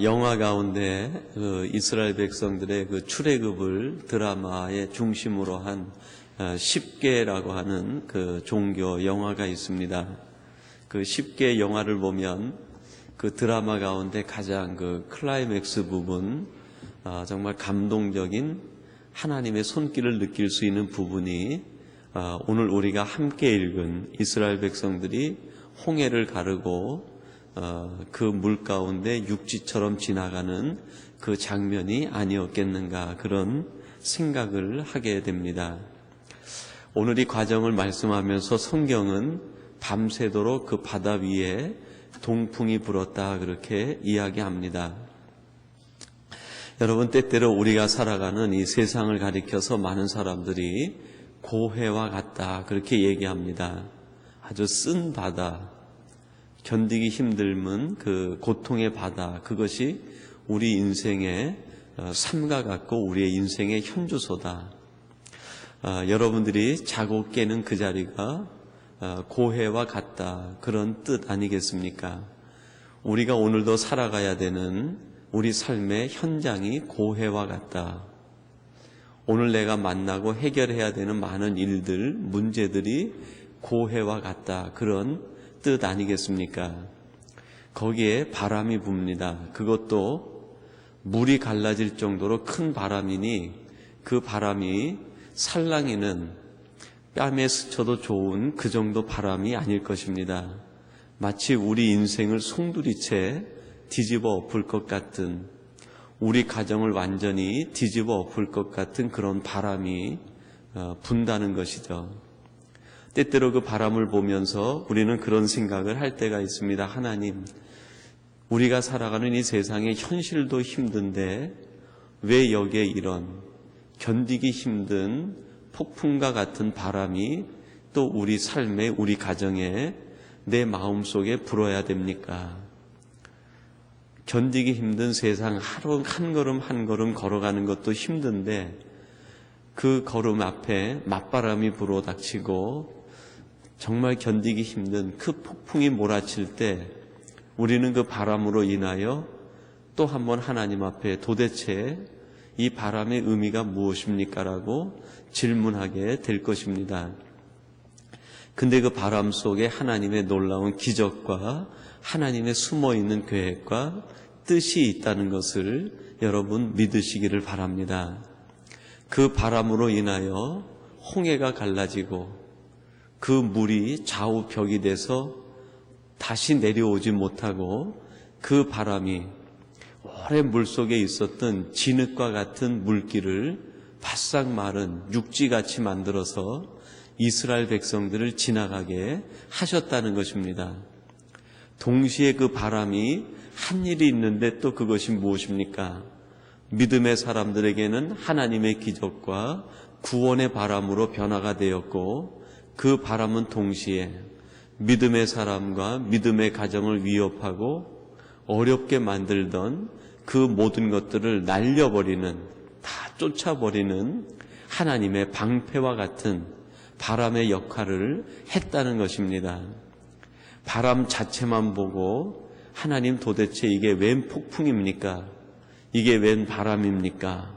영화 가운데 이스라엘 백성들의 출애굽을 드라마의 중심으로 한 10계라고 하는 종교 영화가 있습니다. 그 10계 영화를 보면 그 드라마 가운데 가장 클라이맥스 부분, 정말 감동적인 하나님의 손길을 느낄 수 있는 부분이 오늘 우리가 함께 읽은 이스라엘 백성들이 홍해를 가르고 그 물 가운데 육지처럼 지나가는 그 장면이 아니었겠는가, 그런 생각을 하게 됩니다. 오늘 이 과정을 말씀하면서 성경은 밤새도록 그 바다 위에 동풍이 불었다, 그렇게 이야기합니다. 여러분, 때때로 우리가 살아가는 이 세상을 가리켜서 많은 사람들이 고해와 같다, 그렇게 얘기합니다. 아주 쓴 바다, 견디기 힘들면 그 고통의 바다, 그것이 우리 인생의 삶과 같고 우리의 인생의 현주소다. 여러분들이 자고 깨는 그 자리가 고해와 같다, 그런 뜻 아니겠습니까? 우리가 오늘도 살아가야 되는 우리 삶의 현장이 고해와 같다. 오늘 내가 만나고 해결해야 되는 많은 일들, 문제들이 고해와 같다, 그런 뜻 아니겠습니까? 거기에 바람이 붑니다. 그것도 물이 갈라질 정도로 큰 바람이니 그 바람이 살랑이는 뺨에 스쳐도 좋은 그 정도 바람이 아닐 것입니다. 마치 우리 인생을 송두리째 뒤집어 엎을 것 같은, 우리 가정을 완전히 뒤집어 엎을 것 같은 그런 바람이 분다는 것이죠. 때때로 그 바람을 보면서 우리는 그런 생각을 할 때가 있습니다. 하나님, 우리가 살아가는 이 세상의 현실도 힘든데 왜 여기에 이런 견디기 힘든 폭풍과 같은 바람이 또 우리 삶에, 우리 가정에, 내 마음속에 불어야 됩니까? 견디기 힘든 세상, 하루 한 걸음 한 걸음 걸어가는 것도 힘든데 그 걸음 앞에 맞바람이 불어닥치고 정말 견디기 힘든 그 폭풍이 몰아칠 때 우리는 그 바람으로 인하여 또 한번 하나님 앞에 도대체 이 바람의 의미가 무엇입니까? 라고 질문하게 될 것입니다. 근데 그 바람 속에 하나님의 놀라운 기적과 하나님의 숨어있는 계획과 뜻이 있다는 것을 여러분 믿으시기를 바랍니다. 그 바람으로 인하여 홍해가 갈라지고 그 물이 좌우벽이 돼서 다시 내려오지 못하고 그 바람이 오래 물속에 있었던 진흙과 같은 물길을 바싹 마른 육지같이 만들어서 이스라엘 백성들을 지나가게 하셨다는 것입니다. 동시에 그 바람이 한 일이 있는데 또 그것이 무엇입니까? 믿음의 사람들에게는 하나님의 기적과 구원의 바람으로 변화가 되었고, 그 바람은 동시에 믿음의 사람과 믿음의 가정을 위협하고 어렵게 만들던 그 모든 것들을 날려버리는, 다 쫓아버리는 하나님의 방패와 같은 바람의 역할을 했다는 것입니다. 바람 자체만 보고 하나님, 도대체 이게 웬 폭풍입니까? 이게 웬 바람입니까?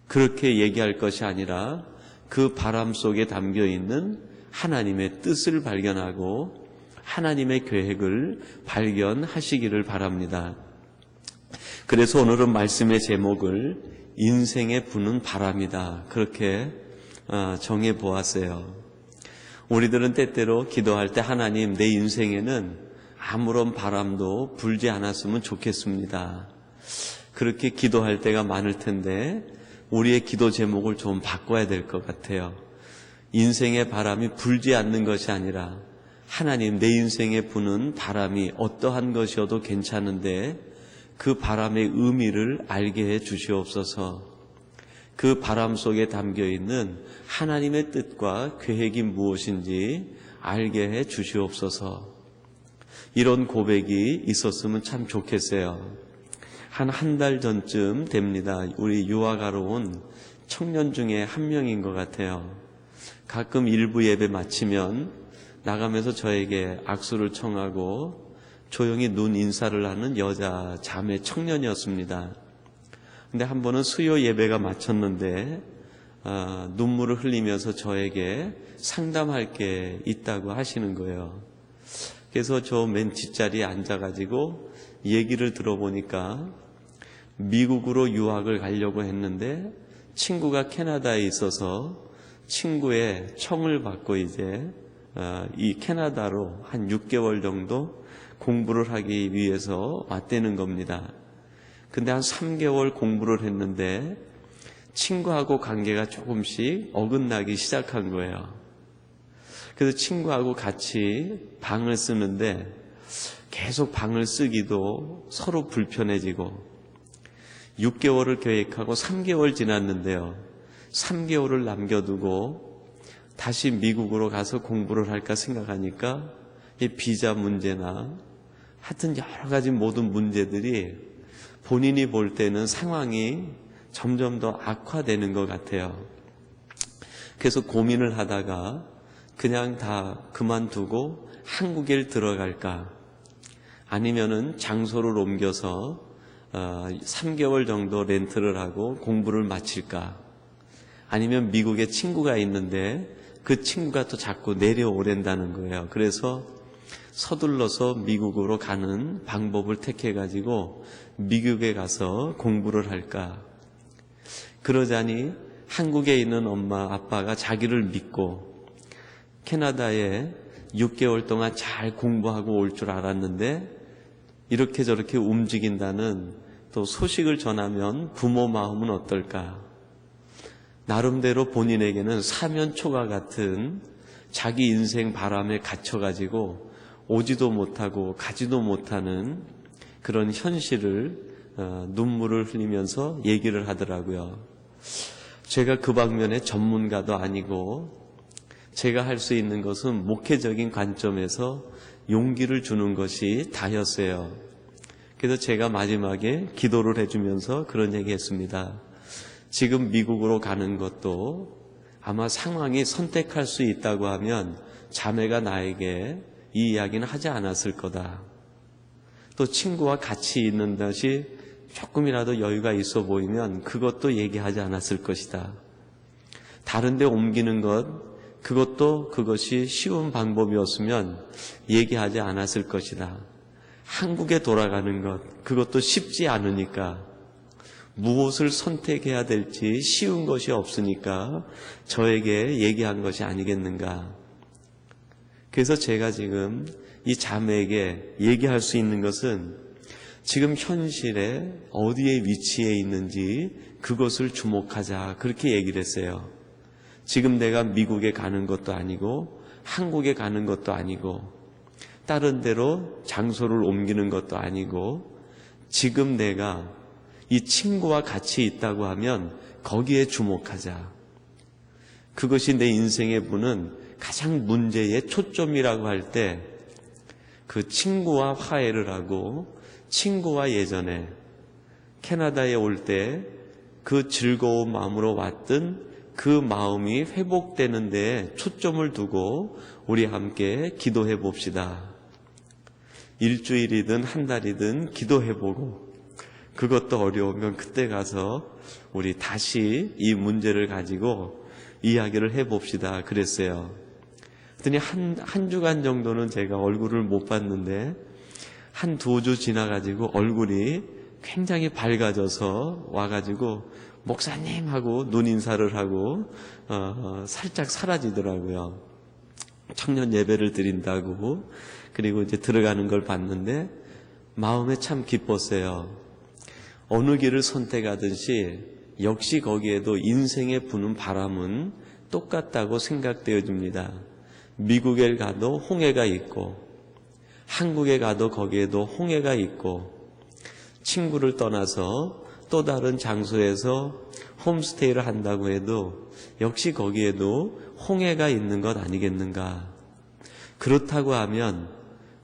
그렇게 얘기할 것이 아니라 그 바람 속에 담겨있는 하나님의 뜻을 발견하고 하나님의 계획을 발견하시기를 바랍니다. 그래서 오늘은 말씀의 제목을 인생에 부는 바람이다, 그렇게 정해 보았어요. 우리들은 때때로 기도할 때 하나님, 내 인생에는 아무런 바람도 불지 않았으면 좋겠습니다, 그렇게 기도할 때가 많을 텐데 우리의 기도 제목을 좀 바꿔야 될 것 같아요. 인생의 바람이 불지 않는 것이 아니라 하나님, 내 인생에 부는 바람이 어떠한 것이어도 괜찮은데 그 바람의 의미를 알게 해 주시옵소서. 그 바람 속에 담겨있는 하나님의 뜻과 계획이 무엇인지 알게 해 주시옵소서. 이런 고백이 있었으면 참 좋겠어요. 한 달 전쯤 됩니다. 우리 유학하러 온 청년 중에 한 명인 것 같아요. 가끔 일부 예배 마치면 나가면서 저에게 악수를 청하고 조용히 눈 인사를 하는 여자 자매 청년이었습니다. 근데 한 번은 수요 예배가 마쳤는데 눈물을 흘리면서 저에게 상담할 게 있다고 하시는 거예요. 그래서 저 맨 뒷자리에 앉아가지고 얘기를 들어보니까 미국으로 유학을 가려고 했는데 친구가 캐나다에 있어서 친구의 청을 받고 이제 이 캐나다로 한 6개월 정도 공부를 하기 위해서 왔다는 겁니다. 근데 한 3개월 공부를 했는데 친구하고 관계가 조금씩 어긋나기 시작한 거예요. 그래서 친구하고 같이 방을 쓰는데 계속 방을 쓰기도 서로 불편해지고 6개월을 계획하고 3개월 지났는데요. 3개월을 남겨두고 다시 미국으로 가서 공부를 할까 생각하니까 이 비자 문제나 하여튼 여러 가지 모든 문제들이 본인이 볼 때는 상황이 점점 더 악화되는 것 같아요. 그래서 고민을 하다가 그냥 다 그만두고 한국에 들어갈까 아니면은 장소를 옮겨서 3개월 정도 렌트를 하고 공부를 마칠까 아니면 미국에 친구가 있는데 그 친구가 또 자꾸 내려오랜다는 거예요. 그래서 서둘러서 미국으로 가는 방법을 택해가지고 미국에 가서 공부를 할까. 그러자니 한국에 있는 엄마 아빠가 자기를 믿고 캐나다에 6개월 동안 잘 공부하고 올 줄 알았는데 이렇게 저렇게 움직인다는 또 소식을 전하면 부모 마음은 어떨까. 나름대로 본인에게는 사면초가 같은 자기 인생 바람에 갇혀가지고 오지도 못하고 가지도 못하는 그런 현실을 눈물을 흘리면서 얘기를 하더라고요. 제가 그 방면의 전문가도 아니고 제가 할 수 있는 것은 목회적인 관점에서 용기를 주는 것이 다였어요. 그래서 제가 마지막에 기도를 해주면서 그런 얘기했습니다. 지금 미국으로 가는 것도 아마 상황이 선택할 수 있다고 하면 자매가 나에게 이 이야기는 하지 않았을 거다. 또 친구와 같이 있는 것이 조금이라도 여유가 있어 보이면 그것도 얘기하지 않았을 것이다. 다른 데 옮기는 것, 그것이 쉬운 방법이었으면 얘기하지 않았을 것이다. 한국에 돌아가는 것, 그것도 쉽지 않으니까 무엇을 선택해야 될지 쉬운 것이 없으니까 저에게 얘기한 것이 아니겠는가. 그래서 제가 지금 이 자매에게 얘기할 수 있는 것은 지금 현실에 어디에 위치해 있는지 그것을 주목하자. 그렇게 얘기를 했어요. 지금 내가 미국에 가는 것도 아니고 한국에 가는 것도 아니고 다른 데로 장소를 옮기는 것도 아니고 지금 내가 이 친구와 같이 있다고 하면 거기에 주목하자. 그것이 내 인생에 부는 가장 문제의 초점이라고 할 때 그 친구와 화해를 하고 친구와 예전에 캐나다에 올 때 그 즐거운 마음으로 왔던 그 마음이 회복되는 데 초점을 두고 우리 함께 기도해 봅시다. 일주일이든 한 달이든 기도해 보고 그것도 어려우면 그때 가서 우리 다시 이 문제를 가지고 이야기를 해 봅시다. 그랬어요. 그랬더니 한 주간 정도는 제가 얼굴을 못 봤는데 한 2주 지나가지고 얼굴이 굉장히 밝아져서 와가지고 목사님 하고 눈 인사를 하고 살짝 사라지더라고요. 청년 예배를 드린다고. 그리고 이제 들어가는 걸 봤는데 마음에 참 기뻤어요. 어느 길을 선택하듯이 역시 거기에도 인생에 부는 바람은 똑같다고 생각되어집니다. 미국에 가도 홍해가 있고 한국에 가도 거기에도 홍해가 있고 친구를 떠나서 또 다른 장소에서 홈스테이를 한다고 해도 역시 거기에도 홍해가 있는 것 아니겠는가. 그렇다고 하면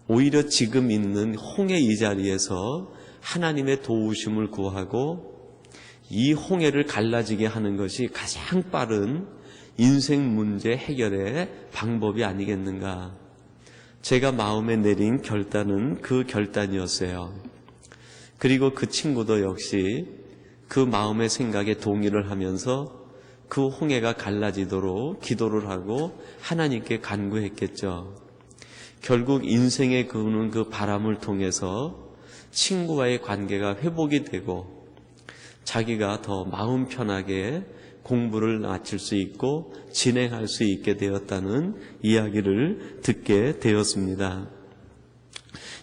오히려 지금 있는 홍해 이 자리에서 하나님의 도우심을 구하고 이 홍해를 갈라지게 하는 것이 가장 빠른 인생 문제 해결의 방법이 아니겠는가. 제가 마음에 내린 결단은 그 결단이었어요. 그리고 그 친구도 역시 그 마음의 생각에 동의를 하면서 그 홍해가 갈라지도록 기도를 하고 하나님께 간구했겠죠. 결국 인생에 그는 그 바람을 통해서 친구와의 관계가 회복이 되고 자기가 더 마음 편하게 공부를 마칠 수 있고 진행할 수 있게 되었다는 이야기를 듣게 되었습니다.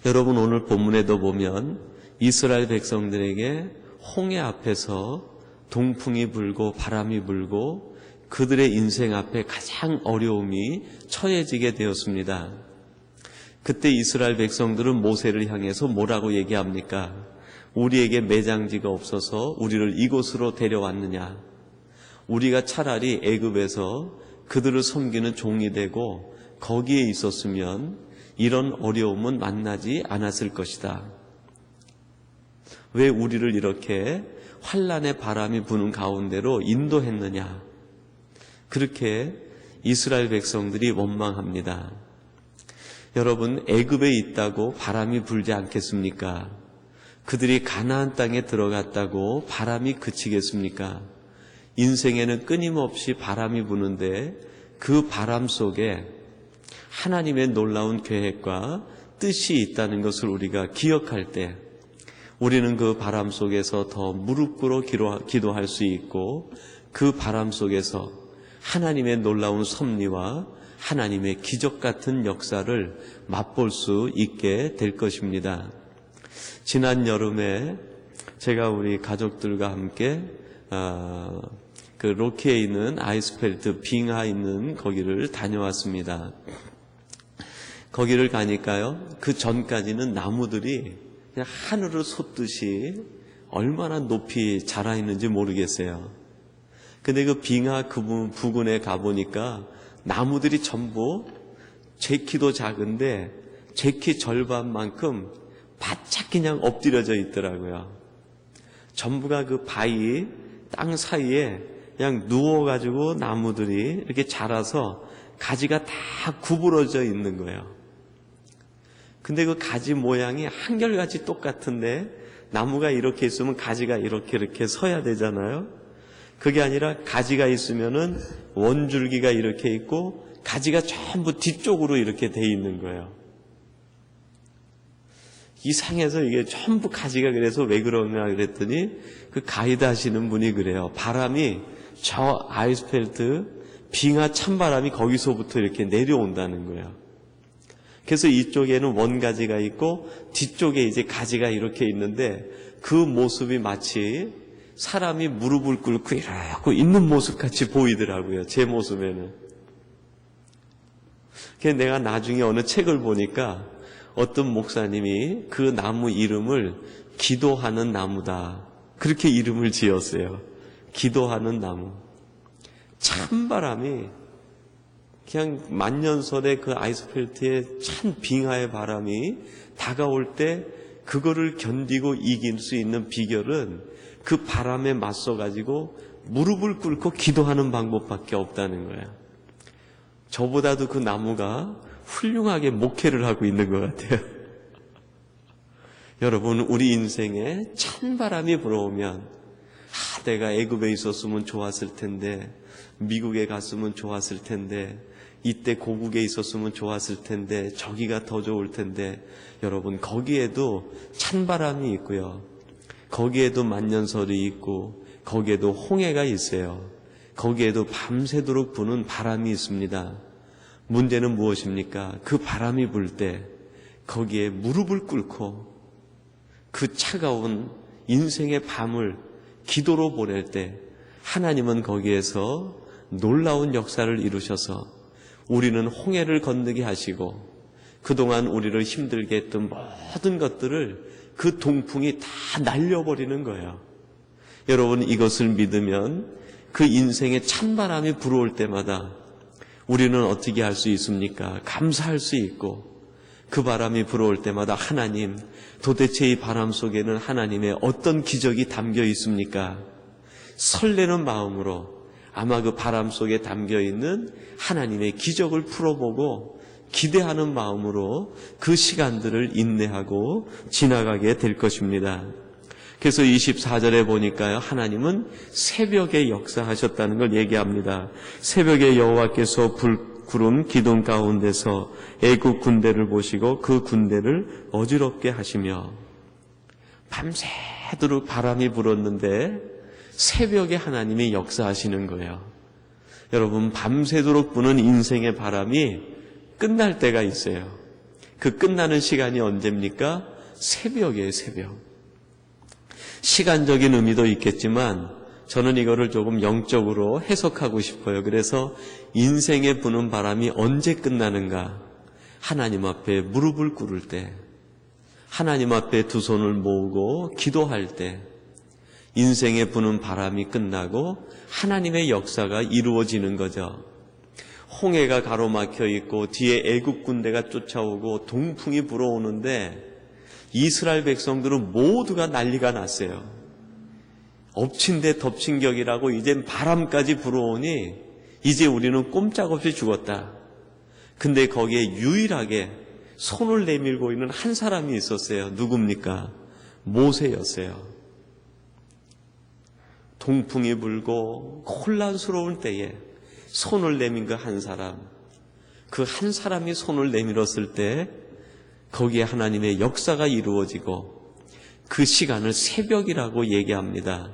여러분, 오늘 본문에도 보면 이스라엘 백성들에게 홍해 앞에서 동풍이 불고 바람이 불고 그들의 인생 앞에 가장 어려움이 처해지게 되었습니다. 그때 이스라엘 백성들은 모세를 향해서 뭐라고 얘기합니까? 우리에게 매장지가 없어서 우리를 이곳으로 데려왔느냐? 우리가 차라리 애굽에서 그들을 섬기는 종이 되고 거기에 있었으면 이런 어려움은 만나지 않았을 것이다. 왜 우리를 이렇게 환난의 바람이 부는 가운데로 인도했느냐? 그렇게 이스라엘 백성들이 원망합니다. 여러분, 애굽에 있다고 바람이 불지 않겠습니까? 그들이 가나안 땅에 들어갔다고 바람이 그치겠습니까? 인생에는 끊임없이 바람이 부는데 그 바람 속에 하나님의 놀라운 계획과 뜻이 있다는 것을 우리가 기억할 때 우리는 그 바람 속에서 더 무릎 꿇어 기도할 수 있고 그 바람 속에서 하나님의 놀라운 섭리와 하나님의 기적 같은 역사를 맛볼 수 있게 될 것입니다. 지난 여름에 제가 우리 가족들과 함께 그 로키에 있는 아이스펠트 빙하 있는 거기를 다녀왔습니다. 거기를 가니까요, 그 전까지는 나무들이 그냥 하늘을 솟듯이 얼마나 높이 자라 있는지 모르겠어요. 근데 그 빙하 그 부근에 가보니까 나무들이 전부 제 키도 작은데 제 키 절반만큼 바짝 그냥 엎드려져 있더라고요. 전부가 그 바위 땅 사이에 그냥 누워가지고 나무들이 이렇게 자라서 가지가 다 구부러져 있는 거예요. 근데 그 가지 모양이 한결같이 똑같은데 나무가 이렇게 있으면 가지가 이렇게 서야 되잖아요. 그게 아니라 가지가 있으면은 원줄기가 이렇게 있고 가지가 전부 뒤쪽으로 이렇게 돼 있는 거예요. 이상해서 이게 전부 가지가 그래서 왜 그러냐 그랬더니 그 가이드 하시는 분이 그래요. 바람이 저 아이스펠트 빙하 찬바람이 거기서부터 이렇게 내려온다는 거예요. 그래서 이쪽에는 원가지가 있고 뒤쪽에 이제 가지가 이렇게 있는데 그 모습이 마치 사람이 무릎을 꿇고 이러고 있는 모습 같이 보이더라고요. 제 모습에는. 그래서 내가 나중에 어느 책을 보니까 어떤 목사님이 그 나무 이름을 기도하는 나무다. 그렇게 이름을 지었어요. 기도하는 나무. 찬바람이 그냥 만년설의 그 아이스펠트의 찬 빙하의 바람이 다가올 때 그거를 견디고 이길 수 있는 비결은 그 바람에 맞서가지고 무릎을 꿇고 기도하는 방법밖에 없다는 거예요. 저보다도 그 나무가 훌륭하게 목회를 하고 있는 것 같아요. 여러분, 우리 인생에 찬바람이 불어오면 내가 애굽에 있었으면 좋았을 텐데, 미국에 갔으면 좋았을 텐데, 이때 고국에 있었으면 좋았을 텐데, 저기가 더 좋을 텐데, 여러분, 거기에도 찬바람이 있고요. 거기에도 만년설이 있고, 거기에도 홍해가 있어요. 거기에도 밤새도록 부는 바람이 있습니다. 문제는 무엇입니까? 그 바람이 불 때 거기에 무릎을 꿇고 그 차가운 인생의 밤을 기도로 보낼 때 하나님은 거기에서 놀라운 역사를 이루셔서 우리는 홍해를 건너게 하시고 그동안 우리를 힘들게 했던 모든 것들을 그 동풍이 다 날려버리는 거예요. 여러분, 이것을 믿으면 그 인생의 찬바람이 불어올 때마다 우리는 어떻게 할 수 있습니까? 감사할 수 있고 그 바람이 불어올 때마다 하나님, 도대체 이 바람 속에는 하나님의 어떤 기적이 담겨 있습니까? 설레는 마음으로 아마 그 바람 속에 담겨 있는 하나님의 기적을 풀어보고 기대하는 마음으로 그 시간들을 인내하고 지나가게 될 것입니다. 그래서 24절에 보니까요, 하나님은 새벽에 역사하셨다는 걸 얘기합니다. 새벽에 여호와께서 구름 기둥 가운데서 애국 군대를 보시고 그 군대를 어지럽게 하시며, 밤새도록 바람이 불었는데 새벽에 하나님이 역사하시는 거예요. 여러분, 밤새도록 부는 인생의 바람이 끝날 때가 있어요. 그 끝나는 시간이 언제입니까? 새벽이에요, 새벽. 시간적인 의미도 있겠지만 저는 이거를 조금 영적으로 해석하고 싶어요. 그래서 인생에 부는 바람이 언제 끝나는가? 하나님 앞에 무릎을 꿇을 때, 하나님 앞에 두 손을 모으고 기도할 때 인생에 부는 바람이 끝나고 하나님의 역사가 이루어지는 거죠. 홍해가 가로막혀 있고 뒤에 애국 군대가 쫓아오고 동풍이 불어오는데 이스라엘 백성들은 모두가 난리가 났어요. 엎친 데 덮친 격이라고 이젠 바람까지 불어오니 이제 우리는 꼼짝없이 죽었다. 근데 거기에 유일하게 손을 내밀고 있는 한 사람이 있었어요. 누굽니까? 모세였어요. 동풍이 불고 혼란스러울 때에 손을 내민 그 한 사람, 그 한 사람이 손을 내밀었을 때 거기에 하나님의 역사가 이루어지고 그 시간을 새벽이라고 얘기합니다.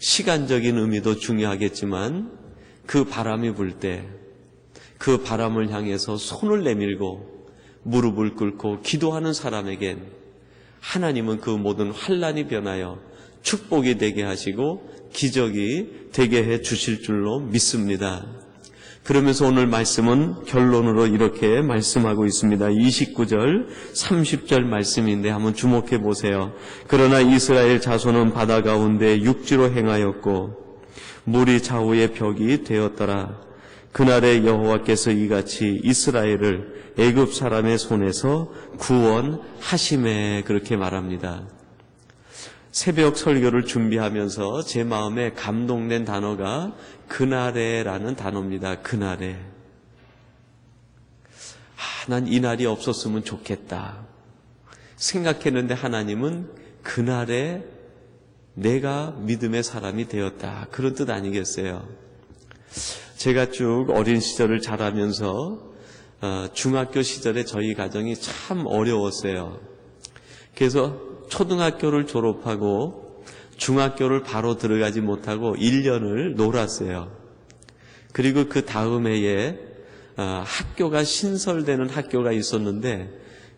시간적인 의미도 중요하겠지만 그 바람이 불 때 그 바람을 향해서 손을 내밀고 무릎을 꿇고 기도하는 사람에겐 하나님은 그 모든 환난이 변하여 축복이 되게 하시고 기적이 되게 해 주실 줄로 믿습니다. 그러면서 오늘 말씀은 결론으로 이렇게 말씀하고 있습니다. 29절, 30절 말씀인데 한번 주목해 보세요. 그러나 이스라엘 자손은 바다 가운데 육지로 행하였고 물이 좌우의 벽이 되었더라. 그날에 여호와께서 이같이 이스라엘을 애굽 사람의 손에서 구원하심에, 그렇게 말합니다. 새벽 설교를 준비하면서 제 마음에 감동된 단어가 그날에라는 단어입니다. 그날에. 난 이 날이 없었으면 좋겠다 생각했는데 하나님은 그날에 내가 믿음의 사람이 되었다, 그런 뜻 아니겠어요? 제가 쭉 어린 시절을 자라면서 중학교 시절에 저희 가정이 참 어려웠어요. 그래서 초등학교를 졸업하고 중학교를 바로 들어가지 못하고 1년을 놀았어요. 그리고 그 다음 해에 학교가 신설되는 학교가 있었는데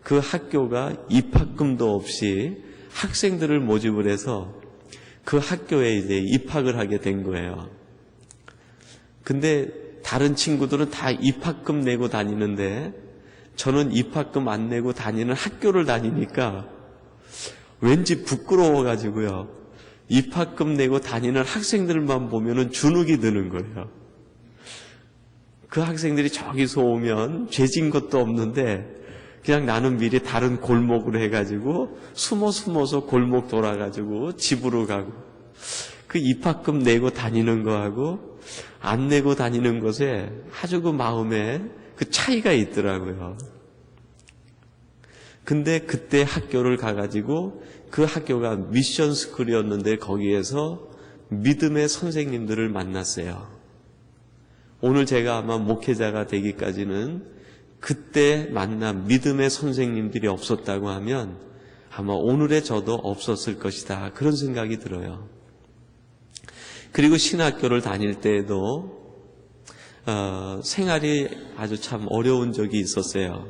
그 학교가 입학금도 없이 학생들을 모집을 해서 그 학교에 이제 입학을 하게 된 거예요. 근데 다른 친구들은 다 입학금 내고 다니는데 저는 입학금 안 내고 다니는 학교를 다니니까 왠지 부끄러워가지고요. 입학금 내고 다니는 학생들만 보면은 주눅이 드는 거예요. 그 학생들이 저기서 오면 죄진 것도 없는데 그냥 나는 미리 다른 골목으로 해가지고 숨어서 골목 돌아가지고 집으로 가고, 그 입학금 내고 다니는 거하고 안 내고 다니는 것에 아주 그 마음에 그 차이가 있더라고요. 근데 그때 학교를 가가지고 그 학교가 미션 스쿨이었는데 거기에서 믿음의 선생님들을 만났어요. 오늘 제가 아마 목회자가 되기까지는 그때 만난 믿음의 선생님들이 없었다고 하면 아마 오늘의 저도 없었을 것이다, 그런 생각이 들어요. 그리고 신학교를 다닐 때에도 생활이 아주 참 어려운 적이 있었어요.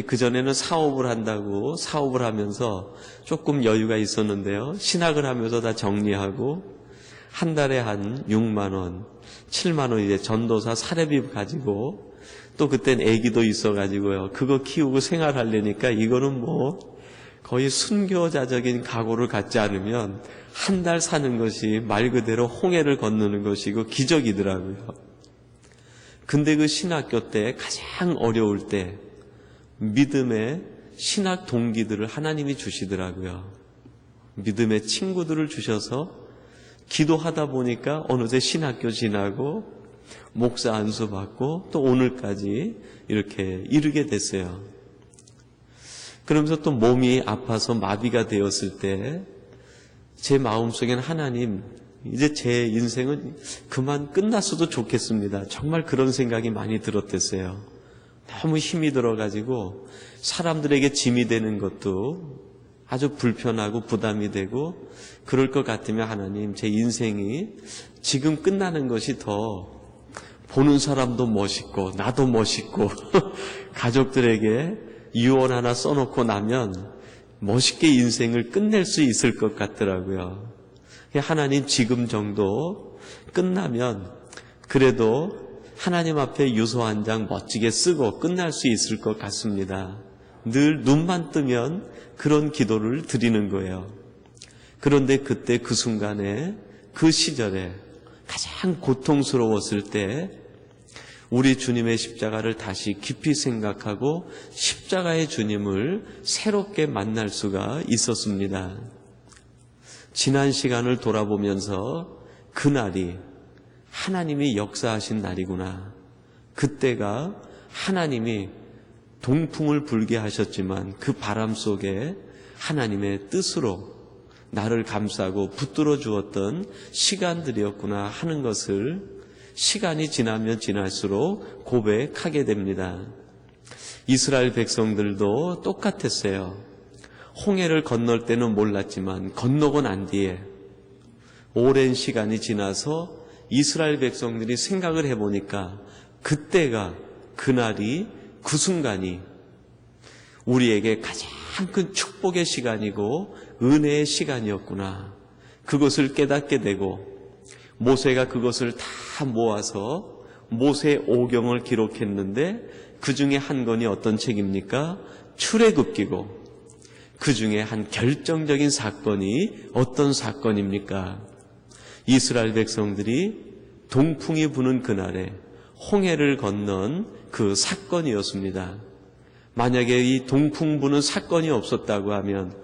그전에는 사업을 한다고 사업을 하면서 조금 여유가 있었는데요. 신학을 하면서 다 정리하고 한 달에 한 6만 원, 7만 원 이제 전도사 사례비 가지고, 또 그땐 아기도 있어가지고요. 그거 키우고 생활하려니까 이거는 뭐 거의 순교자적인 각오를 갖지 않으면 한 달 사는 것이 말 그대로 홍해를 건너는 것이고 기적이더라고요. 근데 그 신학교 때 가장 어려울 때 믿음의 신학 동기들을 하나님이 주시더라고요. 믿음의 친구들을 주셔서 기도하다 보니까 어느새 신학교 지나고 목사 안수 받고 또 오늘까지 이렇게 이르게 됐어요. 그러면서 또 몸이 아파서 마비가 되었을 때 제 마음속에는 하나님, 이제 제 인생은 그만 끝났어도 좋겠습니다. 정말 그런 생각이 많이 들었댔어요. 너무 힘이 들어가지고 사람들에게 짐이 되는 것도 아주 불편하고 부담이 되고 그럴 것 같으면 하나님, 제 인생이 지금 끝나는 것이 더 보는 사람도 멋있고 나도 멋있고 가족들에게 유언 하나 써놓고 나면 멋있게 인생을 끝낼 수 있을 것 같더라고요. 하나님, 지금 정도 끝나면 그래도 하나님 앞에 유서 한 장 멋지게 쓰고 끝날 수 있을 것 같습니다. 늘 눈만 뜨면 그런 기도를 드리는 거예요. 그런데 그때 그 순간에 그 시절에 가장 고통스러웠을 때 우리 주님의 십자가를 다시 깊이 생각하고 십자가의 주님을 새롭게 만날 수가 있었습니다. 지난 시간을 돌아보면서 그날이 하나님이 역사하신 날이구나. 그때가 하나님이 동풍을 불게 하셨지만 그 바람 속에 하나님의 뜻으로 나를 감싸고 붙들어 주었던 시간들이었구나 하는 것을 시간이 지나면 지날수록 고백하게 됩니다. 이스라엘 백성들도 똑같았어요. 홍해를 건널 때는 몰랐지만 건너고 난 뒤에 오랜 시간이 지나서 이스라엘 백성들이 생각을 해보니까 그때가, 그날이, 그 순간이 우리에게 가장 큰 축복의 시간이고 은혜의 시간이었구나. 그것을 깨닫게 되고 모세가 그것을 다 모아서 모세 오경을 기록했는데 그 중에 한 권이 어떤 책입니까? 출애굽기고 그 중에 한 결정적인 사건이 어떤 사건입니까? 이스라엘 백성들이 동풍이 부는 그날에 홍해를 건넌 그 사건이었습니다. 만약에 이 동풍 부는 사건이 없었다고 하면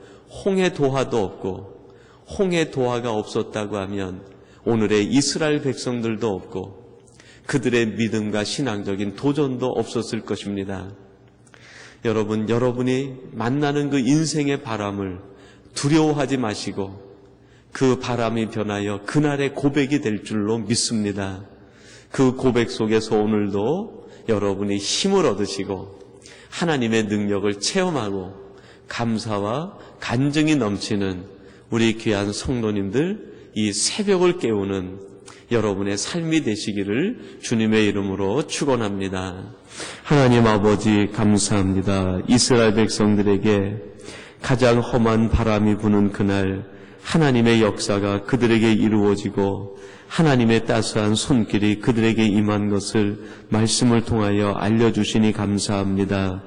홍해 도하도 없고 홍해 도하가 없었다고 하면 오늘의 이스라엘 백성들도 없고 그들의 믿음과 신앙적인 도전도 없었을 것입니다. 여러분, 여러분이 만나는 그 인생의 바람을 두려워하지 마시고 그 바람이 변하여 그날의 고백이 될 줄로 믿습니다. 그 고백 속에서 오늘도 여러분이 힘을 얻으시고 하나님의 능력을 체험하고 감사와 간증이 넘치는 우리 귀한 성도님들, 이 새벽을 깨우는 여러분의 삶이 되시기를 주님의 이름으로 축원합니다. 하나님 아버지, 감사합니다. 이스라엘 백성들에게 가장 험한 바람이 부는 그날 하나님의 역사가 그들에게 이루어지고 하나님의 따스한 손길이 그들에게 임한 것을 말씀을 통하여 알려주시니 감사합니다.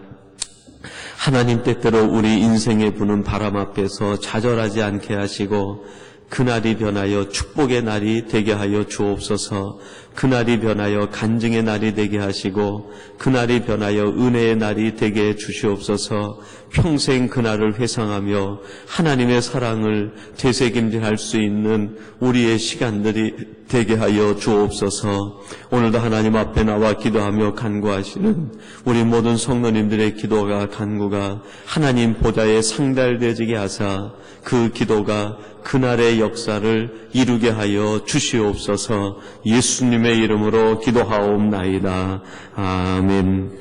하나님, 때때로 우리 인생에 부는 바람 앞에서 좌절하지 않게 하시고 그날이 변하여 축복의 날이 되게 하여 주옵소서. 그날이 변하여 간증의 날이 되게 하시고 그날이 변하여 은혜의 날이 되게 해 주시옵소서. 평생 그날을 회상하며 하나님의 사랑을 되새김질할 수 있는 우리의 시간들이 되게 하여 주옵소서. 오늘도 하나님 앞에 나와 기도하며 간구하시는 우리 모든 성도님들의 기도가 간구가 하나님 보좌에 상달되게 하사 그 기도가 그날의 역사를 이루게 하여 주시옵소서. 예수님의 이름으로 기도하옵나이다. 아멘.